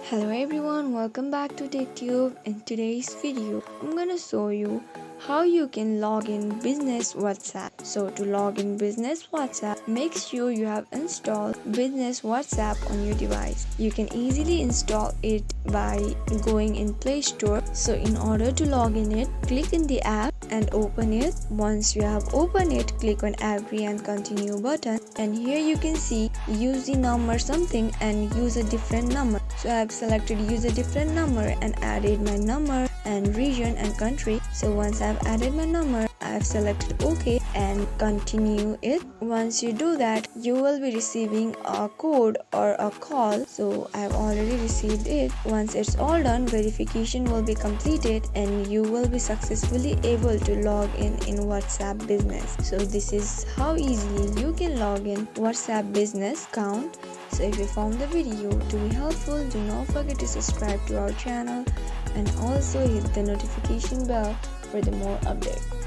Hello everyone, welcome back to TechTube. In today's video, I'm gonna show you how you can log in Business WhatsApp. So to log in Business WhatsApp, make sure you have installed Business WhatsApp on your device. You can easily install it by going in Play Store. So in order to log in it, click in the app and open it. Once you have opened it, click on Agree and Continue button, and here you can see use the number something and use a different number. So I have selected use a different number and added my number and region and country. So once I've added my number, I've selected OK and continue it. Once you do that, you will be receiving a code or a call. So I've already received it. Once it's all done, verification will be completed and you will be successfully able to log in WhatsApp Business. So this is how easily you can log in WhatsApp Business account. So if you found the video to be helpful, do not forget to subscribe to our channel and also hit the notification bell for the more updates.